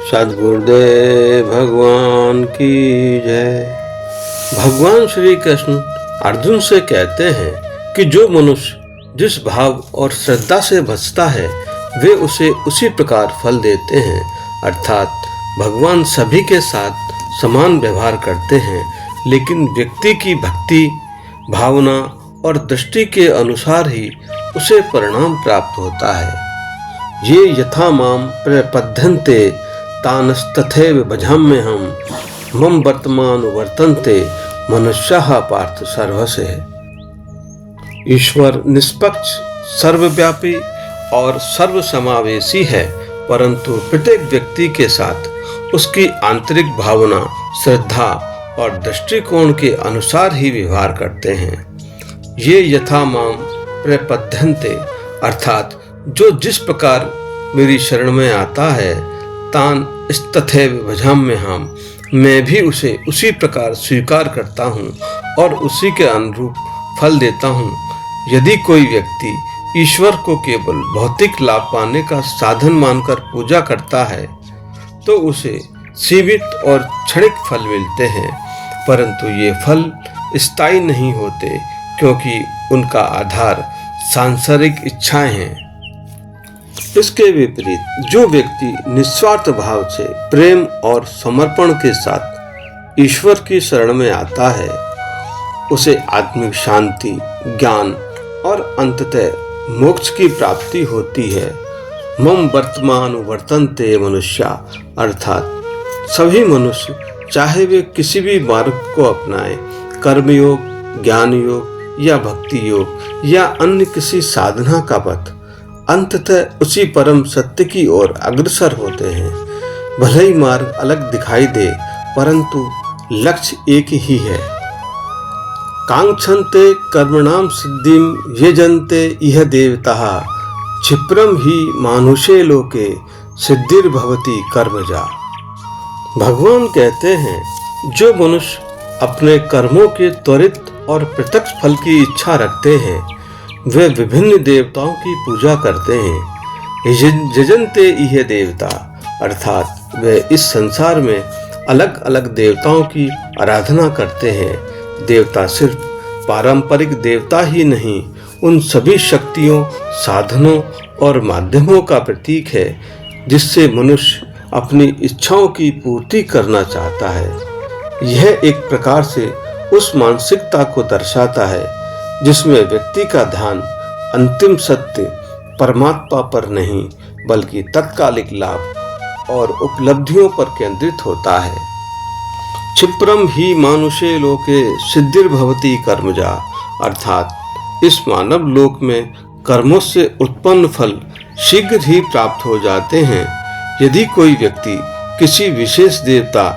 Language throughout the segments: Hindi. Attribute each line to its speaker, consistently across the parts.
Speaker 1: सद्गुरुदेव भगवान की जय। भगवान श्री कृष्ण अर्जुन से कहते हैं कि जो मनुष्य जिस भाव और श्रद्धा से भजता है वे उसे उसी प्रकार फल देते हैं। अर्थात भगवान सभी के साथ समान व्यवहार करते हैं, लेकिन व्यक्ति की भक्ति, भावना और दृष्टि के अनुसार ही उसे परिणाम प्राप्त होता है। ये यथा माम प्रपद्यन्ते तानस्तथैव भजाम्यहम् मम वर्तमान वर्तन्ते मनुष्याः पार्थ सर्वस्य। ईश्वर निष्पक्ष, सर्वव्यापी और सर्वसमावेशी है, परंतु प्रत्येक व्यक्ति के साथ उसकी आंतरिक भावना, श्रद्धा और दृष्टिकोण के अनुसार ही व्यवहार करते हैं। ये यथा माम प्रपद्यन्ते अर्थात जो जिस प्रकार मेरी शरण में आता है, तान तथैव भजाम्यहम् मैं भी उसे उसी प्रकार स्वीकार करता हूँ और उसी के अनुरूप फल देता हूँ। यदि कोई व्यक्ति ईश्वर को केवल भौतिक लाभ पाने का साधन मानकर पूजा करता है तो उसे सीमित और क्षणिक फल मिलते हैं, परंतु ये फल स्थायी नहीं होते, क्योंकि उनका आधार सांसारिक इच्छाएं हैं। इसके विपरीत जो व्यक्ति निस्वार्थ भाव से प्रेम और समर्पण के साथ ईश्वर की शरण में आता है, उसे आत्मिक शांति, ज्ञान और अंततः मोक्ष की प्राप्ति होती है। मम वर्तमान वर्तन्ते मनुष्या अर्थात सभी मनुष्य चाहे वे किसी भी मार्ग को अपनाएं, कर्मयोग, ज्ञान योग या भक्ति योग या अन्य किसी साधना का पथ, अंततः उसी परम सत्य की ओर अग्रसर होते हैं। भले ही मार्ग अलग दिखाई दे, परंतु लक्ष्य एक ही है। कांक्षन्ते कर्मणाम सिद्धिम यजन्ते इह देवताः क्षिप्रम ही मानुषे लोके सिद्धिर्भवति कर्मजा। भगवान कहते हैं, जो मनुष्य अपने कर्मों के त्वरित और प्रत्यक्ष फल की इच्छा रखते हैं वे विभिन्न देवताओं की पूजा करते हैं। यजन्ते इह देवता अर्थात वे इस संसार में अलग अलग देवताओं की आराधना करते हैं। देवता सिर्फ पारंपरिक देवता ही नहीं, उन सभी शक्तियों, साधनों और माध्यमों का प्रतीक है जिससे मनुष्य अपनी इच्छाओं की पूर्ति करना चाहता है। यह एक प्रकार से उस मानसिकता को दर्शाता है जिसमें व्यक्ति का ध्यान अंतिम सत्य परमात्मा पर नहीं बल्कि तत्कालिक लाभ और उपलब्धियों पर केंद्रित होता है। क्षिप्रम ही मानुषे लोके सिद्धिर्भवति कर्मजा अर्थात इस मानव लोक में कर्मों से उत्पन्न फल शीघ्र ही प्राप्त हो जाते हैं। यदि कोई व्यक्ति किसी विशेष देवता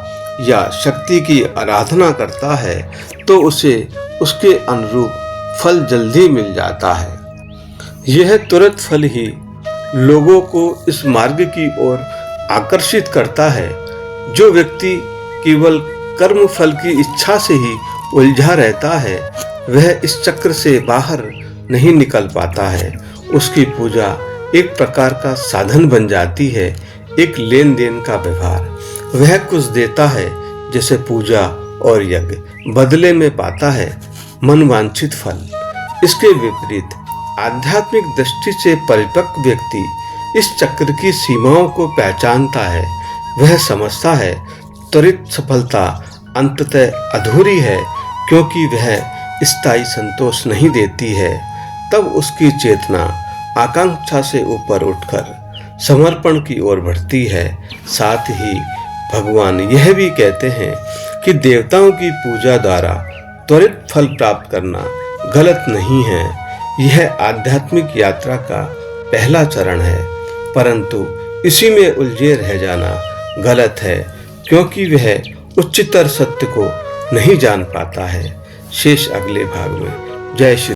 Speaker 1: या शक्ति की आराधना करता है तो उसे उसके अनुरूप फल जल्दी मिल जाता है। यह तुरंत फल ही लोगों को इस मार्ग की ओर आकर्षित करता है। जो व्यक्ति केवल कर्म फल की इच्छा से ही उलझा रहता है वह इस चक्र से बाहर नहीं निकल पाता है। उसकी पूजा एक प्रकार का साधन बन जाती है, एक लेन देन का व्यवहार। वह कुछ देता है जैसे पूजा और यज्ञ, बदले में पाता है मनवांछित फल। इसके विपरीत आध्यात्मिक दृष्टि से परिपक्व व्यक्ति इस चक्र की सीमाओं को पहचानता है। वह समझता है त्वरित सफलता अंततः अधूरी है, क्योंकि वह स्थायी संतोष नहीं देती है। तब उसकी चेतना आकांक्षा से ऊपर उठकर समर्पण की ओर बढ़ती है। साथ ही भगवान यह भी कहते हैं कि देवताओं की पूजा द्वारा त्वरित फल प्राप्त करना गलत नहीं है। यह आध्यात्मिक यात्रा का पहला चरण है, परंतु इसी में उलझे रह जाना गलत है, क्योंकि वह उच्चतर सत्य को नहीं जान पाता है। शेष अगले भाग में। जय श्री